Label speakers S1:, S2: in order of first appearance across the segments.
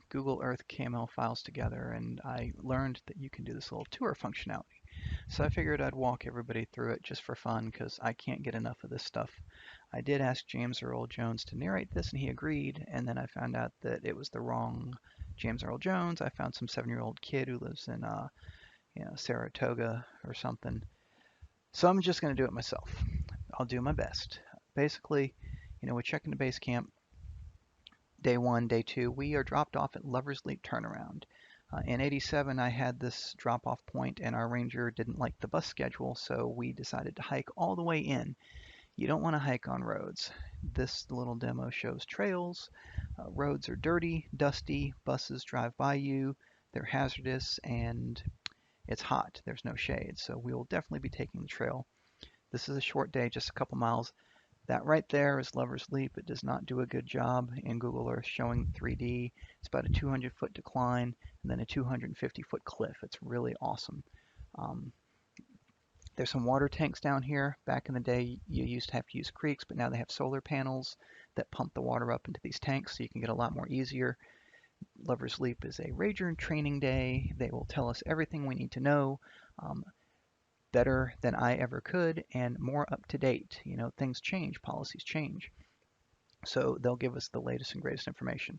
S1: Google Earth KML files together, and I learned that you can do this little tour functionality. So I figured I'd walk everybody through it just for fun because I can't get enough of this stuff. I did ask James Earl Jones to narrate this, and he agreed. And then I found out that it was the wrong James Earl Jones. I found some 7-year-old kid who lives in, Saratoga or something. So I'm just going to do it myself. I'll do my best. Basically, we check into base camp. Day 1, day 2, we are dropped off at Lover's Leap Turnaround. In '87, I had this drop-off point, and our ranger didn't like the bus schedule, so we decided to hike all the way in. You don't want to hike on roads. This little demo shows trails. Roads are dirty, dusty, buses drive by you, they're hazardous, and it's hot. There's no shade, so we will definitely be taking the trail. This is a short day, just a couple miles. That right there is Lover's Leap. It does not do a good job in Google Earth showing 3D. It's about a 200-foot decline and then a 250-foot cliff. It's really awesome. Um, there's some water tanks down here. Back in the day, you used to have to use creeks, but now they have solar panels that pump the water up into these tanks so you can get a lot more easier. Lover's Leap is a ranger training day. They will tell us everything we need to know. Better than I ever could and more up to date. Things change, policies change. So they'll give us the latest and greatest information.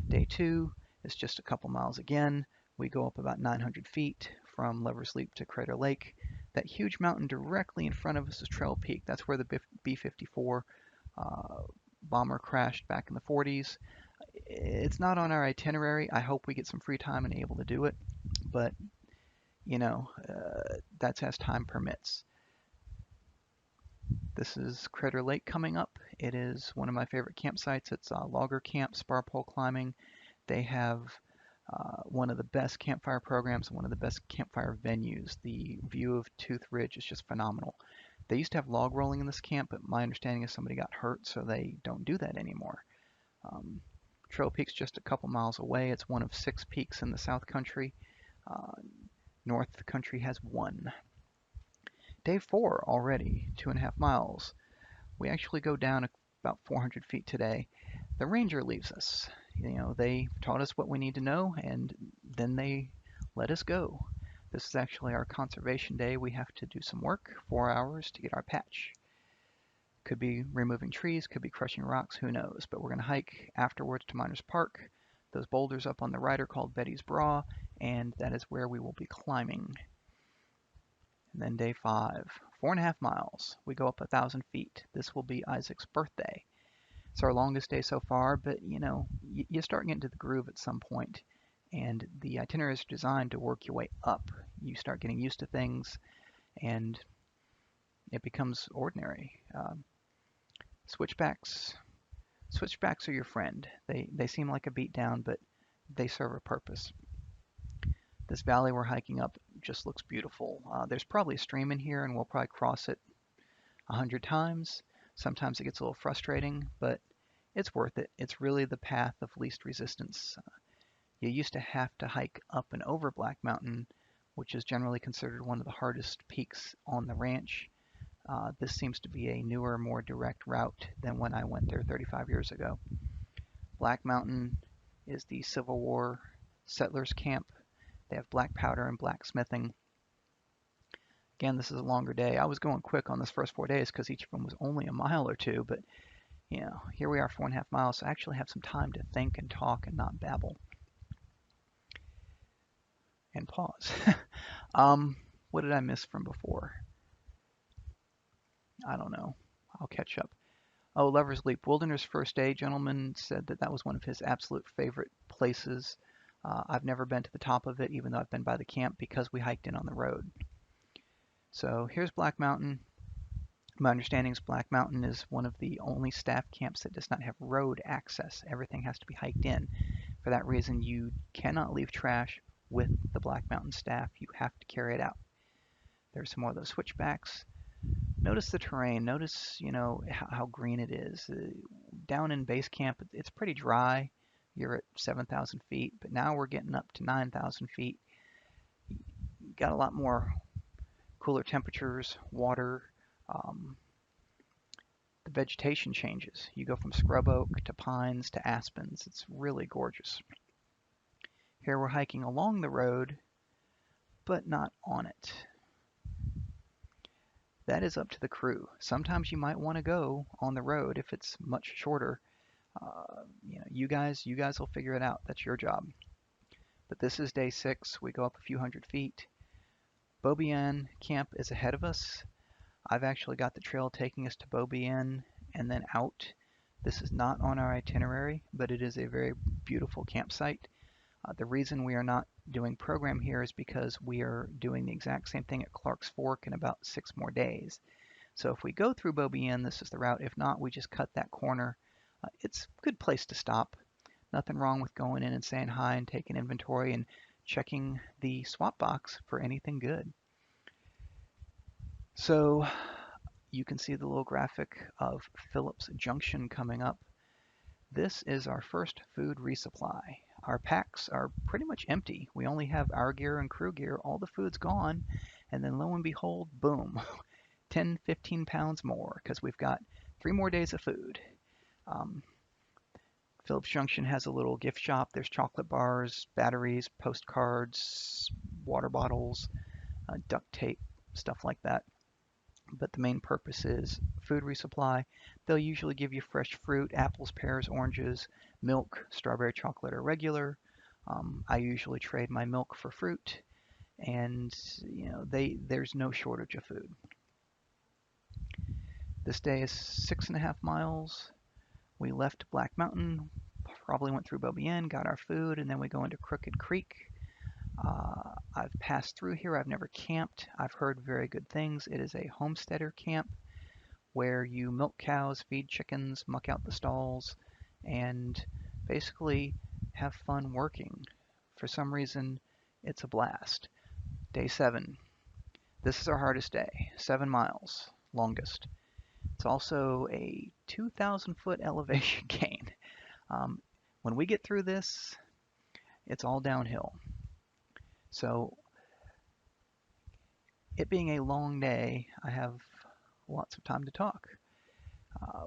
S1: Day 2 is just a couple miles again. We go up about 900 feet from Lover's Leap to Crater Lake. That huge mountain directly in front of us is Trail Peak. That's where the B-54 bomber crashed back in the 40s. It's not on our itinerary. I hope we get some free time and able to do it, but that's as time permits. This is Crater Lake coming up. It is one of my favorite campsites. It's Logger Camp, spar pole climbing. They have one of the best campfire programs and one of the best campfire venues. The view of Tooth Ridge is just phenomenal. They used to have log rolling in this camp, but my understanding is somebody got hurt, so they don't do that anymore. Trail Peak's just a couple miles away. It's one of 6 peaks in the South Country. North Country has 1. Day 4 already, 2.5 miles. We actually go down about 400 feet today. The ranger leaves us. They taught us what we need to know, and then they let us go. This is actually our conservation day. We have to do some work, 4 hours to get our patch. Could be removing trees, could be crushing rocks, who knows. But we're going to hike afterwards to Miners Park. Those boulders up on the right are called Betty's Bra, and that is where we will be climbing. And then day 5, 4.5 miles. We go up 1,000 feet. This will be Isaac's birthday. It's our longest day so far, but you start getting into the groove at some point, and the itinerary is designed to work your way up. You start getting used to things, and it becomes ordinary. Switchbacks. Switchbacks are your friend. They seem like a beatdown, but they serve a purpose. This valley we're hiking up just looks beautiful. There's probably a stream in here, and we'll probably cross it 100 times. Sometimes it gets a little frustrating, but it's worth it. It's really the path of least resistance. You used to have to hike up and over Black Mountain, which is generally considered one of the hardest peaks on the ranch. This seems to be a newer, more direct route than when I went there 35 years ago. Black Mountain is the Civil War settlers camp. They have black powder and blacksmithing. Again, this is a longer day. I was going quick on this first 4 days because each of them was only a mile or two, but here we are, 4.5 miles, so I actually have some time to think and talk and not babble. And pause. What did I miss from before? I don't know. I'll catch up. Oh, Lover's Leap. Wilderness First Day gentleman said that was one of his absolute favorite places. I've never been to the top of it, even though I've been by the camp, because we hiked in on the road. So here's Black Mountain. My understanding is Black Mountain is one of the only staff camps that does not have road access. Everything has to be hiked in. For that reason, you cannot leave trash with the Black Mountain staff. You have to carry it out. There's some more of those switchbacks. Notice the terrain. Notice, how green it is. Down in base camp, it's pretty dry. You're at 7,000 feet, but now we're getting up to 9,000 feet. Got a lot more cooler temperatures, water. The vegetation changes. You go from scrub oak to pines to aspens. It's really gorgeous. Here we're hiking along the road, but not on it. That is up to the crew. Sometimes you might want to go on the road if it's much shorter. You guys will figure it out. That's your job. But this is day 6. We go up a few hundred feet. Beaubien camp is ahead of us. I've actually got the trail taking us to Beaubien and then out. This is not on our itinerary, but it is a very beautiful campsite. The reason we are not doing program here is because we are doing the exact same thing at Clark's Fork in about 6 more days. So if we go through Beaubien, this is the route. If not, we just cut that corner. It's a good place to stop. Nothing wrong with going in and saying hi and taking inventory and checking the swap box for anything good. So you can see the little graphic of Phillips Junction coming up. This is our first food resupply. Our packs are pretty much empty. We only have our gear and crew gear. All the food's gone. And then lo and behold, boom, 10, 15 pounds more because we've got 3 more days of food. Phillips Junction has a little gift shop. There's chocolate bars, batteries, postcards, water bottles, duct tape, stuff like that. But the main purpose is food resupply. They'll usually give you fresh fruit, apples, pears, oranges, milk, strawberry, chocolate, or regular. I usually trade my milk for fruit, and there's no shortage of food. This day is 6.5 miles. We left Black Mountain, probably went through Beaubien, got our food, and then we go into Crooked Creek. I've passed through here. I've never camped. I've heard very good things. It is a homesteader camp where you milk cows, feed chickens, muck out the stalls, and basically have fun working. For some reason, it's a blast. Day 7. This is our hardest day. 7 miles, longest. It's also a 2,000 foot elevation gain. When we get through this, it's all downhill. So it being a long day, I have lots of time to talk.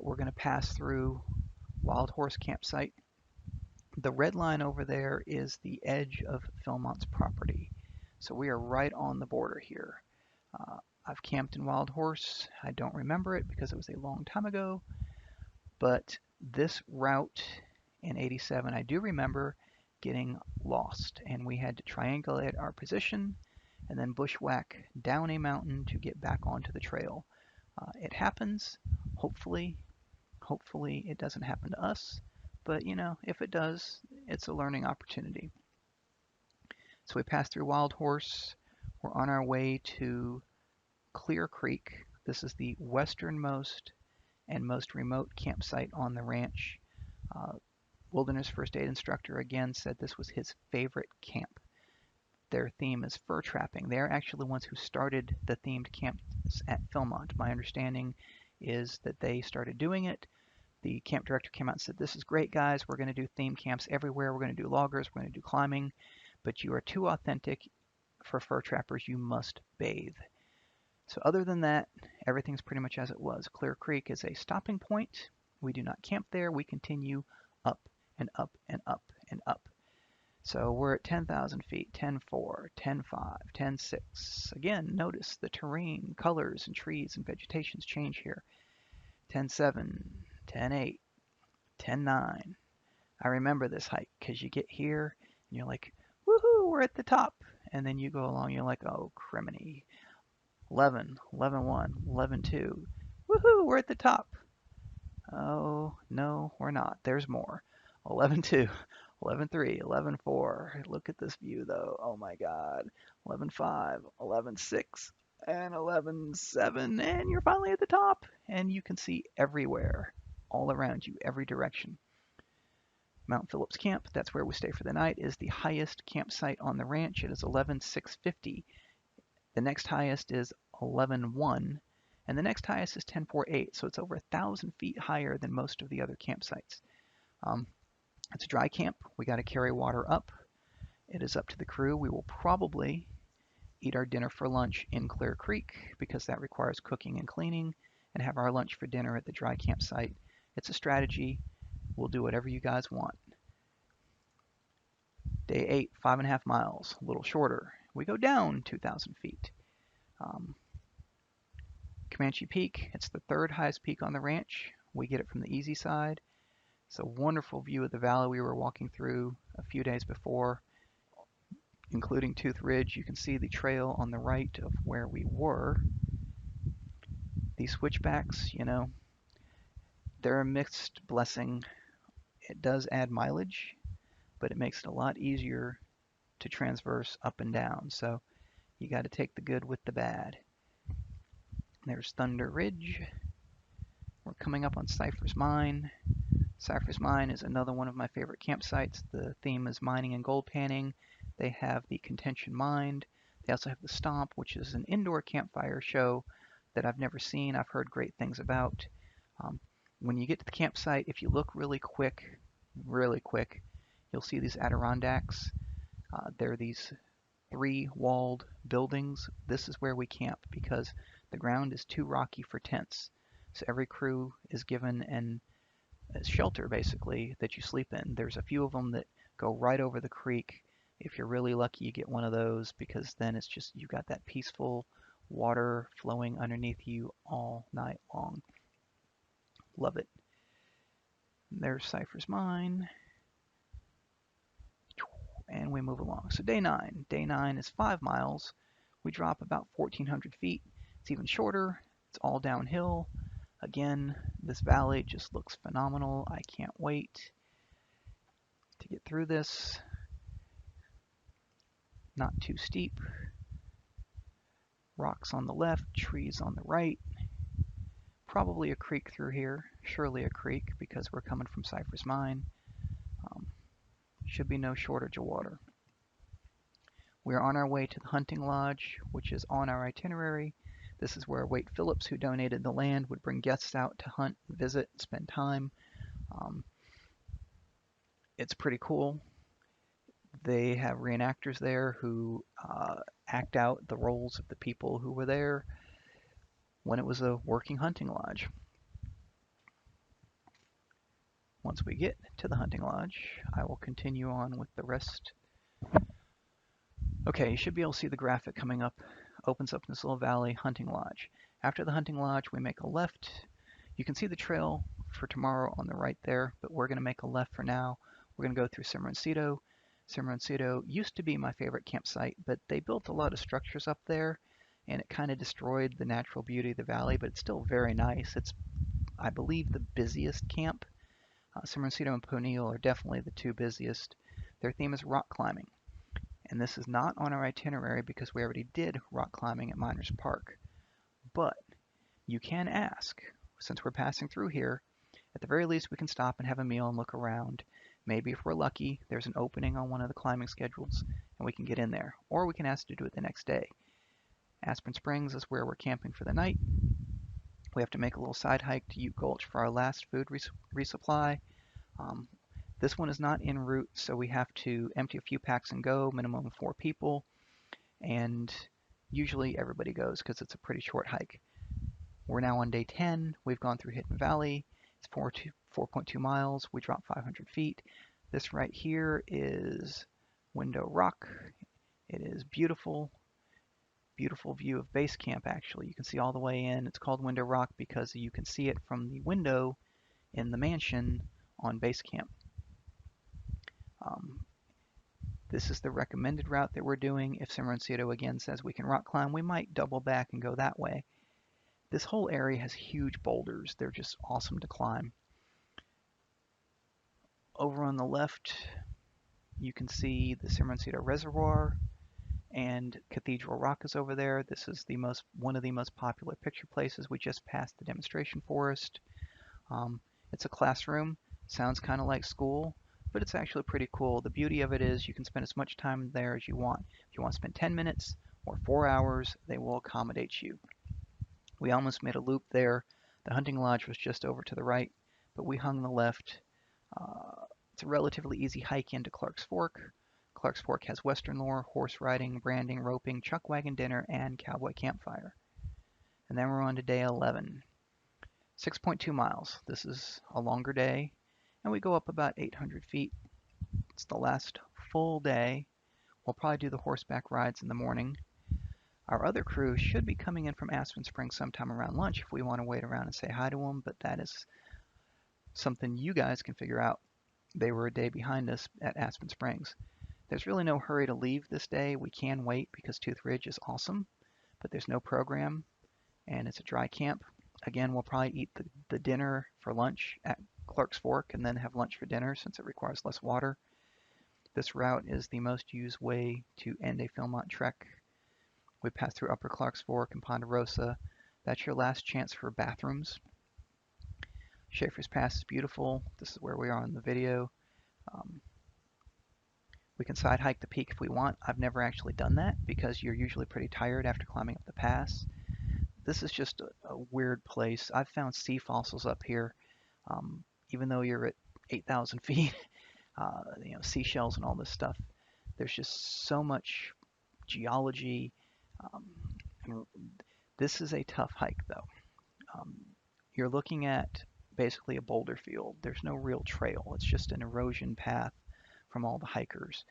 S1: We're going to pass through Wild Horse Campsite. The red line over there is the edge of Philmont's property. So we are right on the border here. I've camped in Wild Horse. I don't remember it because it was a long time ago. But this route in 87, I do remember getting lost. And we had to triangulate our position and then bushwhack down a mountain to get back onto the trail. It happens. Hopefully it doesn't happen to us. But if it does, it's a learning opportunity. So we passed through Wild Horse. We're on our way to Clear Creek. This is the westernmost and most remote campsite on the ranch. Wilderness First Aid instructor again said this was his favorite camp. Their theme is fur trapping. They're actually the ones who started the themed camps at Philmont. My understanding is that they started doing it. The camp director came out and said, "This is great, guys. We're going to do theme camps everywhere. We're going to do loggers. We're going to do climbing. But you are too authentic for fur trappers. You must bathe." So other than that, everything's pretty much as it was. Clear Creek is a stopping point. We do not camp there. We continue up and up and up and up. So we're at 10,000 feet, 10,4, 10,5, 10,6. Again, notice the terrain, colors, and trees and vegetations change here. 10,7, 10,8, 10,9. I remember this hike because you get here and you're like, woohoo, we're at the top. And then you go along, you're like, oh, criminy. 11, 11.1, 11.2. Woohoo, we're at the top. Oh, no, we're not. There's more. 11.2, 11.3, 11.4. Look at this view, though. Oh, my God. 11.5, 11.6, and 11.7. And you're finally at the top. And you can see everywhere, all around you, every direction. Mount Phillips Camp, that's where we stay for the night, is the highest campsite on the ranch. It is 11,650. The next highest is 11.1, and the next highest is 10.48, so it's over 1,000 feet higher than most of the other campsites. It's a dry camp. We got to carry water up. It is up to the crew. We will probably eat our dinner for lunch in Clear Creek because that requires cooking and cleaning, and have our lunch for dinner at the dry campsite. It's a strategy. We'll do whatever you guys want. Day 8, 5.5 miles, a little shorter. We go down 2,000 feet. Um, Comanche Peak, it's the third highest peak on the ranch. We get it from the easy side. It's a wonderful view of the valley we were walking through a few days before, including Tooth Ridge. You can see the trail on the right of where we were. These switchbacks, they're a mixed blessing. It does add mileage, but it makes it a lot easier to transverse up and down. So you got to take the good with the bad. There's Thunder Ridge. We're coming up on Cypher's Mine. Cypher's Mine is another one of my favorite campsites. The theme is mining and gold panning. They have the Contention Mine. They also have the Stomp, which is an indoor campfire show that I've never seen. I've heard great things about. When you get to the campsite, if you look really quick, you'll see these Adirondacks. They're these three-walled buildings. This is where we camp because the ground is too rocky for tents. So every crew is given a shelter, basically, that you sleep in. There's a few of them that go right over the creek. If you're really lucky, you get one of those because then it's just, you've got that peaceful water flowing underneath you all night long. Love it. There's Cypher's Mine. And we move along. So day 9. Day 9 is 5 miles. We drop about 1,400 feet. It's even shorter. It's all downhill. Again, this valley just looks phenomenal. I can't wait to get through this. Not too steep. Rocks on the left, trees on the right. Probably a creek through here. Surely a creek because we're coming from Cypher's Mine. Should be no shortage of water. We're on our way to the hunting lodge, which is on our itinerary. This is where Wade Phillips, who donated the land, would bring guests out to hunt, visit, spend time. It's pretty cool. They have reenactors there who act out the roles of the people who were there when it was a working hunting lodge. Once we get to the hunting lodge, I will continue on with the rest. Okay, you should be able to see the graphic coming up. Opens up in this little valley, hunting lodge. After the hunting lodge, we make a left. You can see the trail for tomorrow on the right there, but we're going to make a left for now. We're going to go through Cimarroncito. Cimarroncito used to be my favorite campsite, but they built a lot of structures up there, and it kind of destroyed the natural beauty of the valley, but it's still very nice. It's, I believe, the busiest camp. Cimarroncito and Poniel are definitely the two busiest. Their theme is rock climbing. And this is not on our itinerary because we already did rock climbing at Miners Park. But you can ask, since we're passing through here, at the very least we can stop and have a meal and look around. Maybe if we're lucky, there's an opening on one of the climbing schedules and we can get in there. Or we can ask to do it the next day. Aspen Springs is where we're camping for the night. We have to make a little side hike to Ute Gulch for our last food resupply. This one is not en route, so we have to empty a few packs and go, minimum of 4 people. And usually everybody goes because it's a pretty short hike. We're now on day 10. We've gone through Hidden Valley. It's 4.2 miles. We dropped 500 feet. This right here is Window Rock. It is beautiful. Beautiful view of base camp, actually. You can see all the way in. It's called Window Rock because you can see it from the window in the mansion on base camp. This is the recommended route that we're doing. If Cimarroncito again says we can rock climb, we might double back and go that way. This whole area has huge boulders. They're just awesome to climb. Over on the left, you can see the Cimarroncito Reservoir and Cathedral Rock is over there. This is one of the most popular picture places. We just passed the demonstration forest. It's a classroom. Sounds kind of like school, but it's actually pretty cool. The beauty of it is you can spend as much time there as you want. If you want to spend 10 minutes or 4 hours, they will accommodate you. We almost made a loop there. The hunting lodge was just over to the right, but we hung the left. It's a relatively easy hike into Clark's Fork. Clark's Fork has western lore, horse riding, branding, roping, chuck wagon dinner, and cowboy campfire. And then we're on to day 11. 6.2 miles. This is a longer day, and we go up about 800 feet. It's the last full day. We'll probably do the horseback rides in the morning. Our other crew should be coming in from Aspen Springs sometime around lunch if we want to wait around and say hi to them, but that is something you guys can figure out. They were a day behind us at Aspen Springs. There's really no hurry to leave this day. We can wait because Tooth Ridge is awesome, but there's no program and it's a dry camp. Again, we'll probably eat the dinner for lunch at Clark's Fork and then have lunch for dinner since it requires less water. This route is the most used way to end a Philmont trek. We pass through Upper Clark's Fork and Ponderosa. That's your last chance for bathrooms. Schaefer's Pass is beautiful. This is where we are in the video. We can side hike the peak if we want. I've never actually done that because you're usually pretty tired after climbing up the pass. This is just a weird place. I've found sea fossils up here, even though you're at 8,000 feet. Seashells and all this stuff. There's just so much geology. And this is a tough hike, though. You're looking at basically a boulder field. There's no real trail. It's just an erosion path from all the hikers.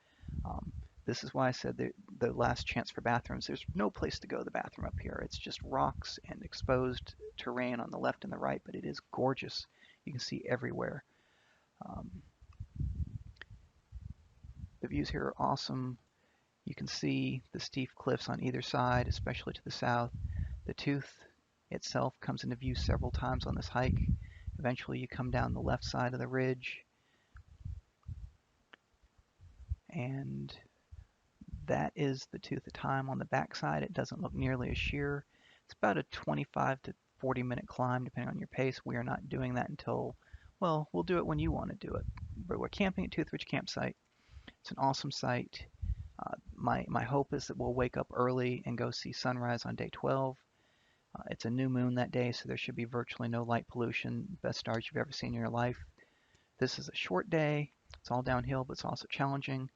S1: This is why I said the last chance for bathrooms. There's no place to go to the bathroom up here. It's just rocks and exposed terrain on the left and the right, but it is gorgeous. You can see everywhere. The views here are awesome. You can see the steep cliffs on either side, especially to the south. The Tooth itself comes into view several times on this hike. Eventually you come down the left side of the ridge, and that is the Tooth of Time on the back side. It doesn't look nearly as sheer. It's about a 25 to 40-minute climb depending on your pace. We are not doing that until, well, we'll do it when you want to do it. But we're camping at Tooth Ridge Campsite. It's an awesome site. My hope is that we'll wake up early and go see sunrise on day 12. It's a new moon that day, so there should be virtually no light pollution. Best stars you've ever seen in your life. This is a short day. It's all downhill, but it's also challenging.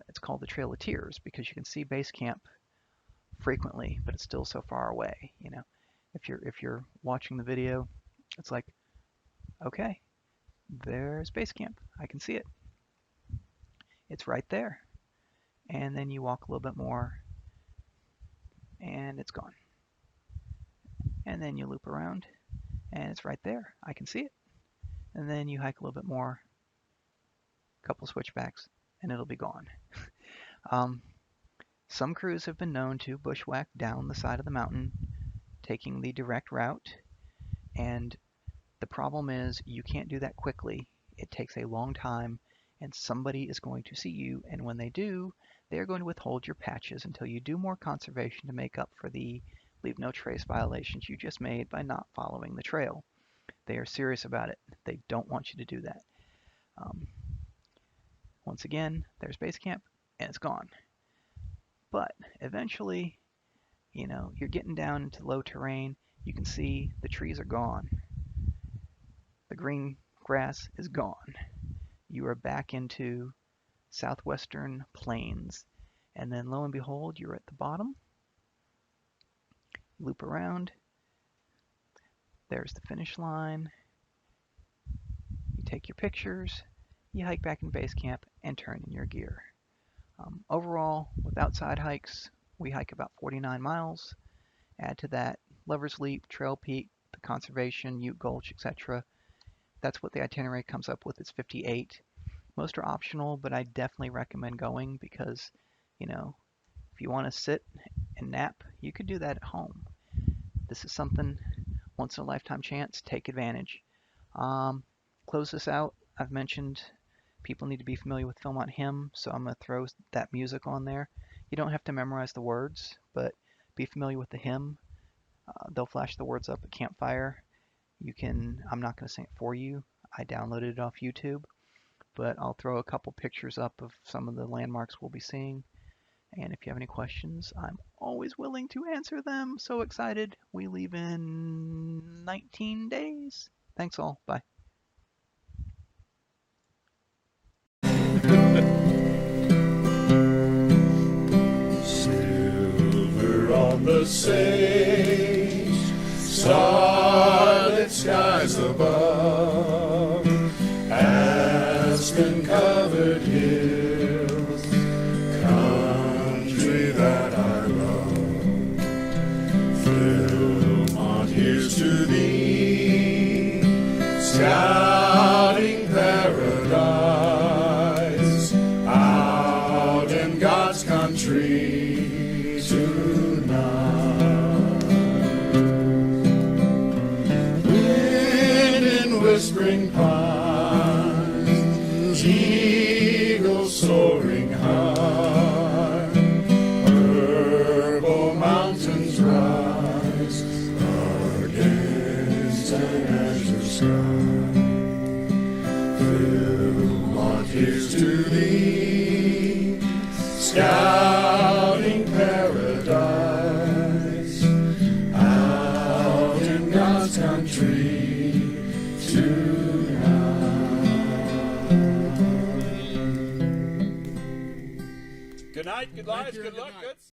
S1: It's called the Trail of Tears because you can see base camp frequently, but it's still so far away. If you're watching the video, it's like, okay, there's base camp. I can see it. It's right there. And then you walk a little bit more, and it's gone. And then you loop around, and it's right there. I can see it. And then you hike a little bit more, a couple switchbacks, and it'll be gone. Some crews have been known to bushwhack down the side of the mountain, taking the direct route, and the problem is you can't do that quickly. It takes a long time, and somebody is going to see you, and when they do, they're going to withhold your patches until you do more conservation to make up for the leave no trace violations you just made by not following the trail. They are serious about it. They don't want you to do that. Once again, there's base camp, and it's gone. But eventually, you're getting down into low terrain. You can see the trees are gone. The green grass is gone. You are back into southwestern plains. And then lo and behold, you're at the bottom. Loop around. There's the finish line. You take your pictures. You hike back in base camp and turn in your gear. Overall, with outside hikes, we hike about 49 miles. Add to that Lover's Leap, Trail Peak, the Conservation, Ute Gulch, etc. That's what the itinerary comes up with. It's 58. Most are optional, but I definitely recommend going because, if you want to sit and nap, you could do that at home. This is something once in a lifetime chance. Take advantage. Close this out. I've mentioned people need to be familiar with Philmont hymn, so I'm going to throw that music on there. You don't have to memorize the words, but be familiar with the hymn. They'll flash the words up at campfire. I'm not going to sing it for you. I downloaded it off YouTube, but I'll throw a couple pictures up of some of the landmarks we'll be seeing. And if you have any questions, I'm always willing to answer them. So excited. We leave in 19 days. Thanks all. Bye.
S2: Silver on the sage, starlit skies above, aspen covered hills. country tonight. Wind in whispering pines, eagles soaring high, purple mountains rise against an azure sky. Philmont, here's to thee, scouting paradise, out in God's country tonight.
S3: Good night, good lives, good luck, good.